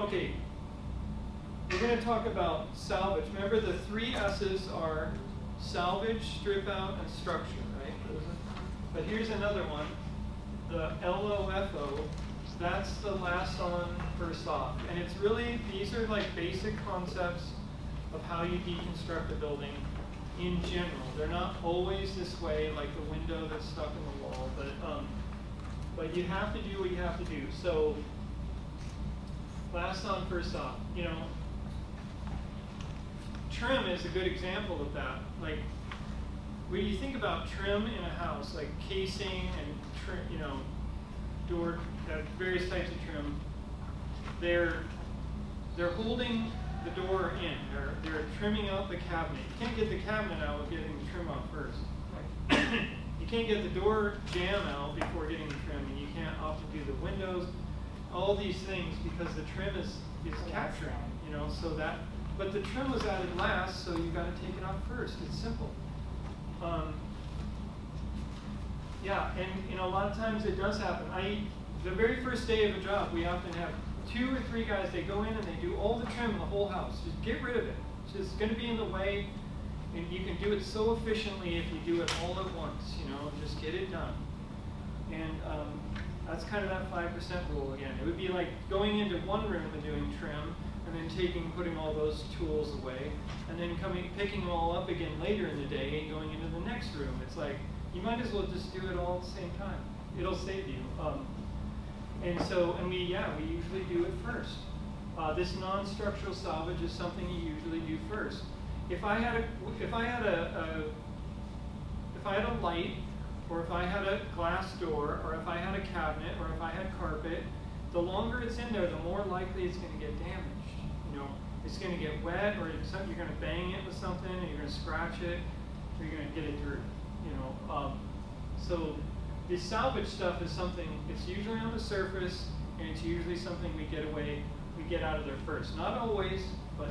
Okay, we're going to talk about salvage. Remember the 3 S's are salvage, strip out, and structure, right? But here's another one, the LOFO. That's the last on, first off. And it's really, these are like basic concepts of how you deconstruct a building in general. They're not always this way, like the window that's stuck in the wall, but you have to do what you have to do. So, last on, first off. You know, trim is a good example of that. Like, when you think about trim in a house, like casing and trim, you know, door, various types of trim, they're holding the door in. They're trimming out the cabinet. You can't get the cabinet out without getting the trim out first. You can't get the door jamb out before getting the trim, and you can't often do the windows, all these things, because the trim is capturing, you know, so that, but the trim was added last, so you've got to take it off first. It's simple. Yeah, and you know, a lot of times it does happen. The very first day of a job, we often have 2 or 3 guys, they go in and they do all the trim in the whole house. Just get rid of it. It's just going to be in the way, and you can do it so efficiently if you do it all at once, you know, just get it done. And that's kind of that 5% rule again. It would be like going into one room and doing trim, and then putting all those tools away, and then picking them all up again later in the day and going into the next room. It's like, you might as well just do it all at the same time. It'll save you. And we usually do it first. This non-structural salvage is something you usually do first. If I had a light, or if I had a glass door, or if I had a cabinet, or if I had carpet, the longer it's in there, the more likely it's going to get damaged. You know, it's going to get wet, or you're going to bang it with something, and you're going to scratch it, or you're going to get it dirty. You know, so the salvage stuff is something. It's usually on the surface, and it's usually something we get out of there first. Not always, but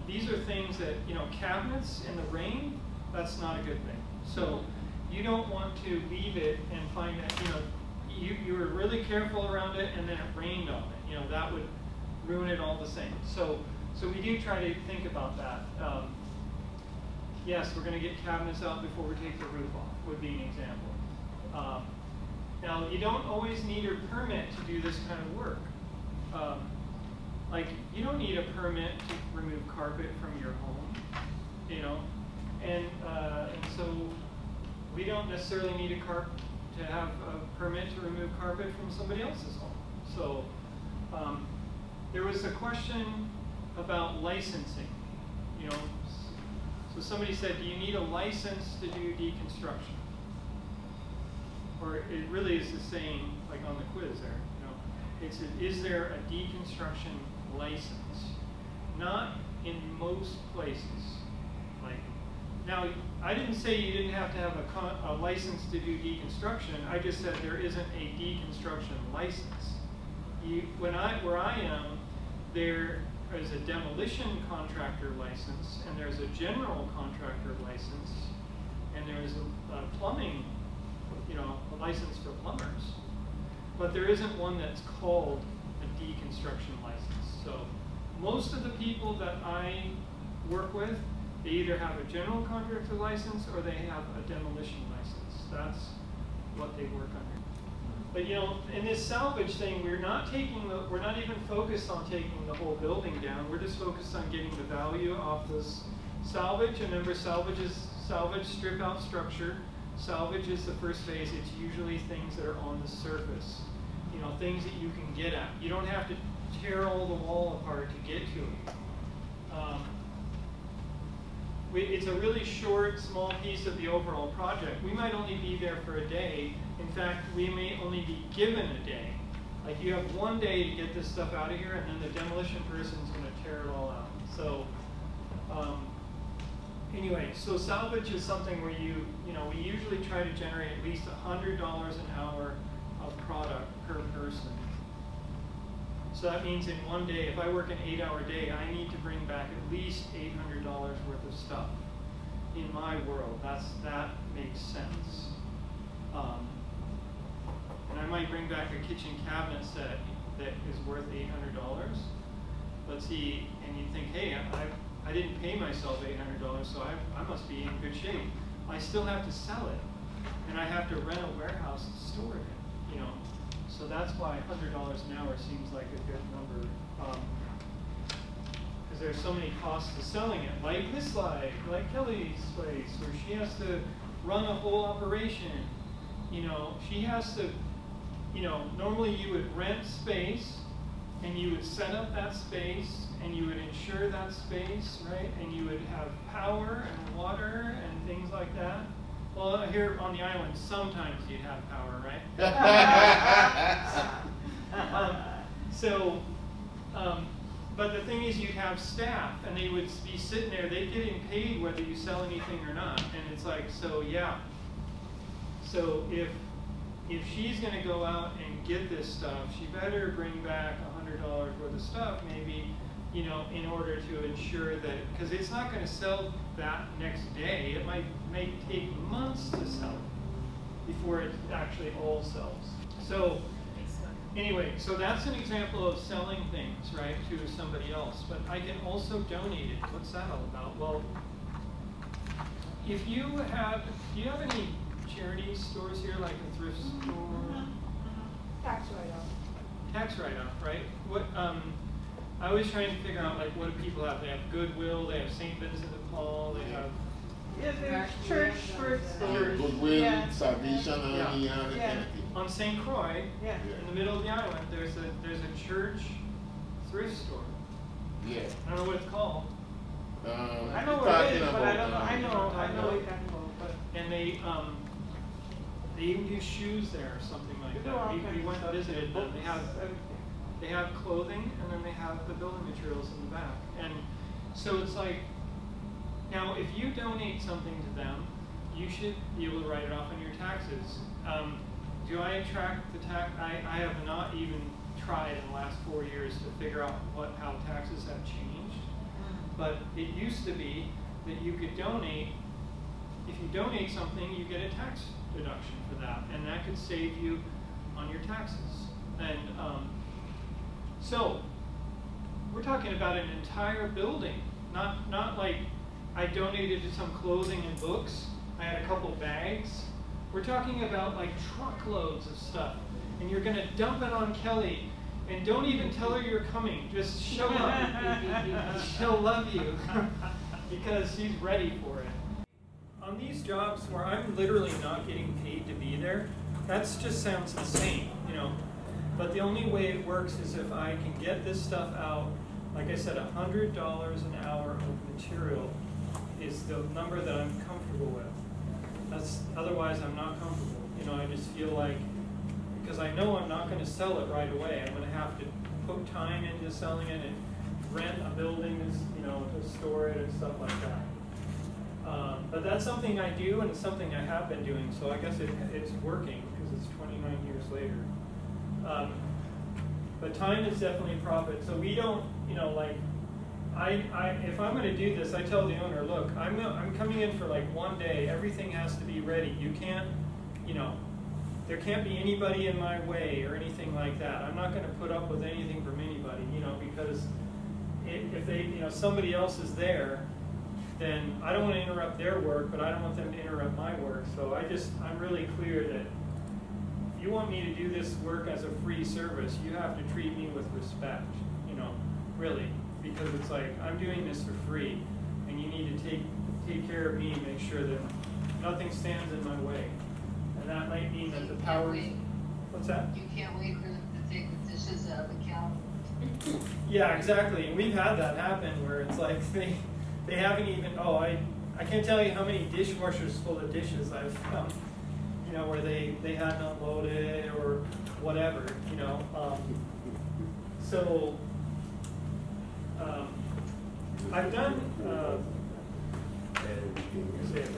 these are things that, you know, cabinets in the rain. That's not a good thing. So you don't want to leave it and find that, you know, you were really careful around it, and then it rained on it. You know, that would ruin it all the same. So we do try to think about that. Yes, we're going to get cabinets out before we take the roof off, would be an example. Now, you don't always need a permit to do this kind of work. Like, you don't need a permit to remove carpet from your home, you know, and so we don't necessarily need to have a permit to remove carpet from somebody else's home. So there was a question about licensing, you know. So somebody said, do you need a license to do deconstruction? Or it really is the same, like on the quiz there, you know. Is there a deconstruction license? Not in most places. Like, now, I didn't say you didn't have to have a license to do deconstruction. I just said there isn't a deconstruction license. Where I am, there is a demolition contractor license, and there's a general contractor license, and there's a plumbing, you know, a license for plumbers. But there isn't one that's called a deconstruction license. So most of the people that I work with, they either have a general contractor license or they have a demolition license. That's what they work under. But you know, in this salvage thing, we're not even focused on taking the whole building down. We're just focused on getting the value off this salvage. And remember, salvage, strip out structure. Salvage is the first phase. It's usually things that are on the surface. You know, things that you can get at. You don't have to tear all the wall apart to get to it. It's a really short, small piece of the overall project. We might only be there for a day. In fact, we may only be given a day. Like, you have one day to get this stuff out of here, and then the demolition person's going to tear it all out. So, anyway, so salvage is something where we usually try to generate at least $100 an hour of product per person. So that means in one day, if I work an 8-hour day, I need to bring back at least $800 worth of stuff. In my world, that makes sense. And I might bring back a kitchen cabinet set that is worth $800. see, and you think, hey, I didn't pay myself $800, so I must be in good shape. I still have to sell it, and I have to rent a warehouse to store it in, you know. So that's why $100 an hour seems like a good number. Because there's so many costs to selling it, like this slide, like Kelly's place, where she has to run a whole operation. You know, she has to, you know, normally you would rent space, and you would set up that space, and you would insure that space, right? And you would have power and water and things like that. Well, here on the island, sometimes you'd have power, right? But the thing is, you'd have staff, and they would be sitting there. They'd getting paid whether you sell anything or not. And it's like, so yeah. So if she's going to go out and get this stuff, she better bring back $100 worth of stuff, maybe, you know, in order to ensure that, because it's not going to sell that next day. It may take months to sell it before it actually all sells. So anyway, so that's an example of selling things, right, to somebody else. But I can also donate it. What's that all about? Well, do you have any charity stores here, like a thrift store? Tax write-off. Tax write-off, right? What? I always try and figure out, like, what do people have? They have Goodwill, they have St. Vincent de Paul, they have... Yeah, there's church for stores. Goodwill, Yeah. Salvation, Yeah. On St. Croix, Yeah. in the middle of the island, there's a church thrift store. Yeah. I don't know what it's called. I know where it is, but I don't know. I know what you're talking about. But And they even do shoes there or something like they do all that. kinds We of went and stuff. visited them. Books, They have clothing, and then they have the building materials in the back. And so it's like, now if you donate something to them, you should be able to write it off on your taxes. Do I track the tax? I have not even tried in the last 4 years to figure out how taxes have changed. But it used to be that you could donate. If you donate something, you get a tax deduction for that, and that could save you on your taxes. And so we're talking about an entire building, not like I donated to some clothing and books. I had a couple bags. We're talking about like truckloads of stuff, and you're going to dump it on Kelly, and don't even tell her you're coming. Just show up. She'll love you because she's ready for it. On these jobs where I'm literally not getting paid to be there, that just sounds insane, you know. But the only way it works is if I can get this stuff out. Like I said, $100 an hour of material is the number that I'm comfortable with. Otherwise I'm not comfortable. You know, I just feel like, because I know I'm not going to sell it right away. I'm going to have to put time into selling it and rent a building, you know, to store it and stuff like that. But that's something I do, and it's something I have been doing. So I guess it's working because it's 29 years later. But time is definitely a profit. So we don't, you know, like, if I'm going to do this, I tell the owner, look, I'm coming in for like 1 day. Everything has to be ready. You can't, you know, there can't be anybody in my way or anything like that. I'm not going to put up with anything from anybody, you know, because if they, you know, somebody else is there, then I don't want to interrupt their work, but I don't want them to interrupt my work. So I'm really clear that if you want me to do this work as a free service, you have to treat me with respect, you know, really. Because it's like, I'm doing this for free, and you need to take care of me and make sure that nothing stands in my way. And that might mean that the power... What's that? You can't wait for them to take the dishes out of the counter. Yeah, exactly. And we've had that happen where it's like they haven't even... I can't tell you how many dishwashers full of dishes I've found, you know, where they hadn't unloaded or whatever, you know. I've done, I've done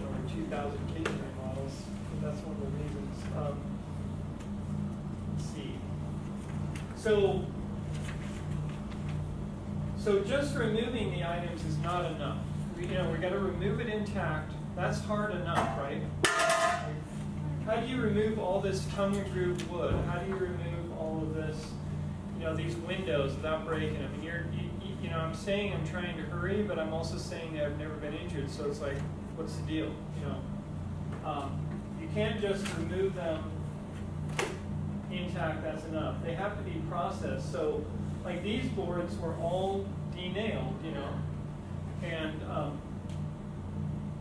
over 2,000 catering models, but that's one of the reasons. Let's see. So just removing the items is not enough. We got to remove it intact. That's hard enough, right? How do you remove all this tongue-and-groove wood? How do you remove all of this, you know, these windows without breaking them? And know, I'm saying I'm trying to hurry, but I'm also saying that I've never been injured. So it's like, what's the deal? You know, you can't just remove them intact. That's enough. They have to be processed. So, like these boards were all denailed, you know, and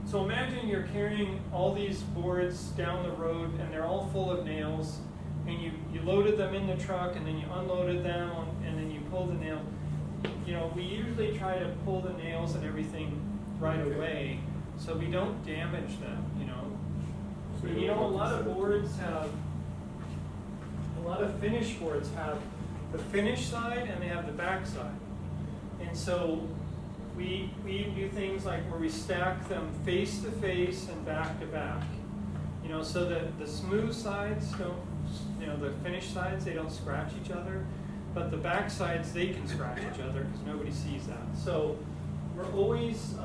so imagine you're carrying all these boards down the road, and they're all full of nails, and you loaded them in the truck, and then you unloaded them, and then you pulled the nail. You know, we usually try to pull the nails and everything right away, so we don't damage them, you know. So And, you know, a lot of finished boards have the finish side and they have the back side. And so we do things like where we stack them face to face and back to back. You know, so that the smooth sides don't, you know, the finished sides, they don't scratch each other. But the back sides, they can scratch each other because nobody sees that. So we're always,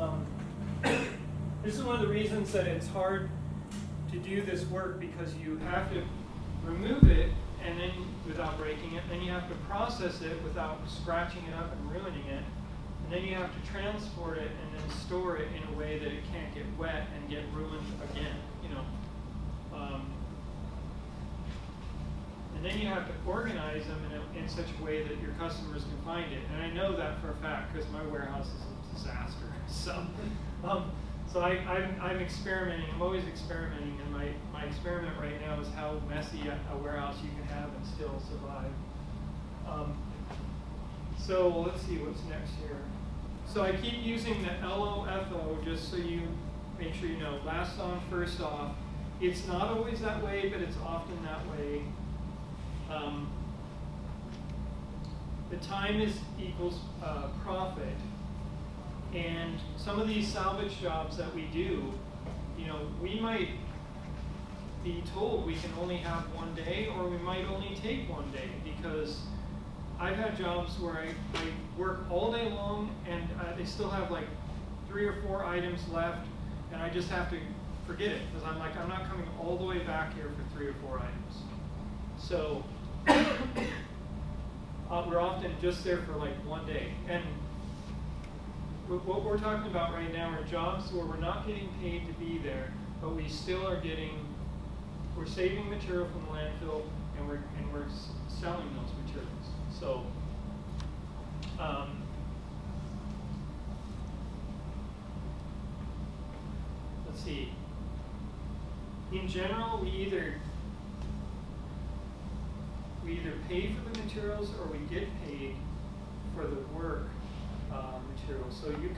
this is one of the reasons that it's hard to do this work, because you have to remove it and then without breaking it, then you have to process it without scratching it up and ruining it, and then you have to transport it and then store it in a way that it can't get wet and get ruined again, you know. And then you have to organize them in such a way that your customers can find it. And I know that for a fact because my warehouse is a disaster. So I'm experimenting. I'm always experimenting, and my experiment right now is how messy a warehouse you can have and still survive. So let's see what's next here. So I keep using the LOFO just so you make sure you know. Last on, first off. It's not always that way, but it's often that way. The time equals profit. And some of these salvage jobs that we do, you know, we might be told we can only have one day, or we might only take one day, because I've had jobs where I work all day long and they still have like 3 or 4 items left, and I just have to forget it, because I'm like, I'm not coming all the way back here for 3 or 4 items. So we're often just there for like one day. And what we're talking about right now are jobs where we're not getting paid to be there, but we still are we're saving material from the landfill, and we're selling those materials. So, let's see. In general, we either pay for the materials or we get paid for the work materials. So you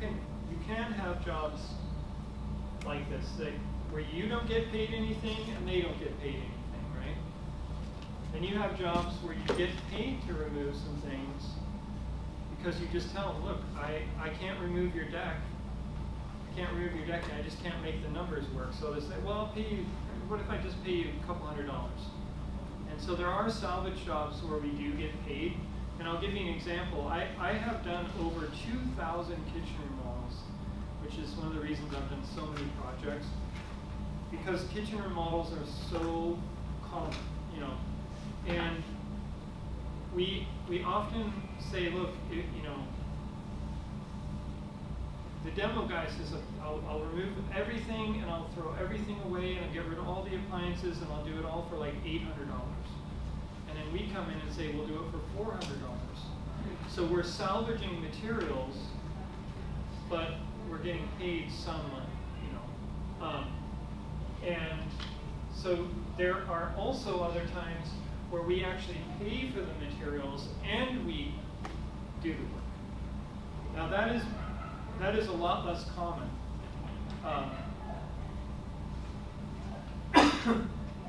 can have jobs like this, where you don't get paid anything and they don't get paid anything, right? Then you have jobs where you get paid to remove some things, because you just tell them, look, I can't remove your deck. I can't remove your deck, and I just can't make the numbers work. So they say, well, I'll pay you. What if I just pay you a couple $100? And so there are salvage jobs where we do get paid. And I'll give you an example. I have done over 2,000 kitchen remodels, which is one of the reasons I've done so many projects, because kitchen remodels are so common, you know. And we often say, look, you know, the demo guy says, I'll remove everything and I'll throw everything away and I'll get rid of all the appliances and I'll do it all for like $800. And then we come in and say, we'll do it for $400. So we're salvaging materials, but we're getting paid some money, you know. And so there are also other times where we actually pay for the materials and we do the work. Now that is a lot less common.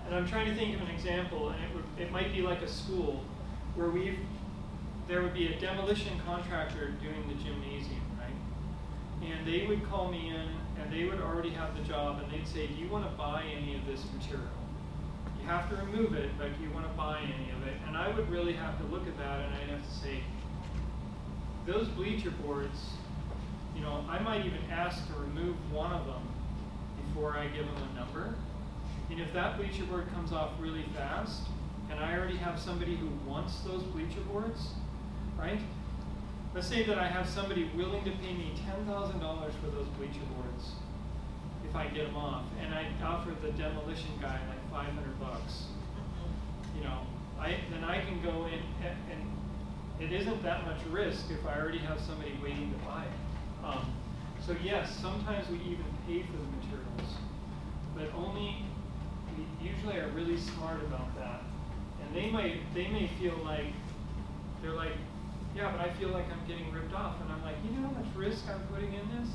And I'm trying to think of an example, and it might be like a school where there would be a demolition contractor doing the gymnasium, right? And they would call me in, and they would already have the job, and they'd say, do you want to buy any of this material? You have to remove it, but do you want to buy any of it? And I would really have to look at that, and I'd have to say, those bleacher boards, you know, I might even ask to remove one of them before I give them a number. And if that bleacher board comes off really fast, and I already have somebody who wants those bleacher boards, right? let's say that I have somebody willing to pay me $10,000 for those bleacher boards if I get them off, and I offer the demolition guy like $500. You know, then I can go in and it isn't that much risk if I already have somebody waiting to buy it. So yes, sometimes we even pay for the materials, but only we usually are really smart about that. And they may feel like they're like, yeah, but I feel like I'm getting ripped off, and I'm like, you know how much risk I'm putting in this?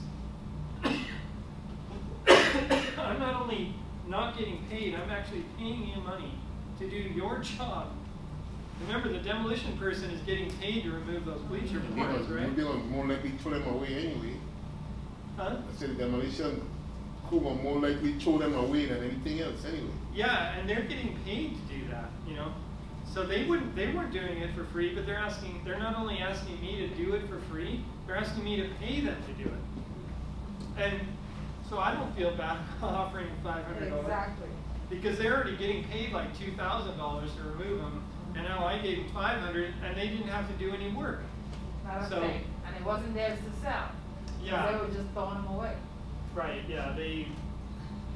I'm not only not getting paid, I'm actually paying you money to do your job. Remember, the demolition person is getting paid to remove those bleacher boards, right? They're more likely to throw them away anyway. Huh? I said the demolition crew are more likely to throw them away than anything else anyway. Yeah, and they're getting paid to do that, you know. So they weren't doing it for free, but they're not only asking me to do it for free, they're asking me to pay them to do it. And so I don't feel bad offering $500. Exactly. Because they're already getting paid like $2,000 to remove them, and now I gave them $500, and they didn't have to do any work. Not a So- thing. And it wasn't theirs to sell. Yeah. They were just throwing them away. Right, yeah,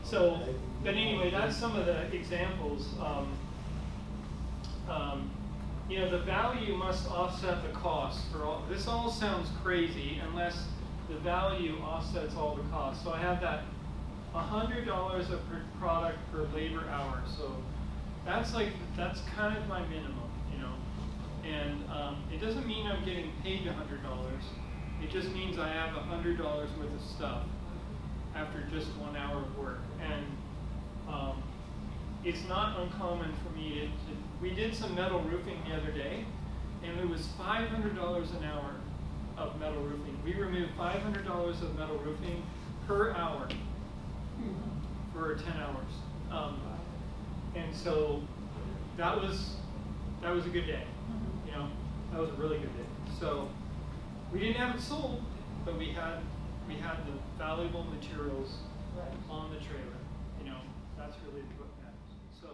so, but anyway, that's some of the examples. You know, the value must offset the cost for all. This all sounds crazy unless the value offsets all the costs. So I have that $100 of product per labor hour. So that's kind of my minimum, you know. And it doesn't mean I'm getting paid $100. It just means I have $100 worth of stuff after just 1 hour of work. And it's not uncommon for me to we did some metal roofing the other day, and it was $500 an hour of metal roofing. We removed $500 of metal roofing per hour for 10 hours. And so that was a good day. You know, that was a really good day. So we didn't have it sold, but we had the valuable materials Right. on the trailer. You know, that's really what matters. So.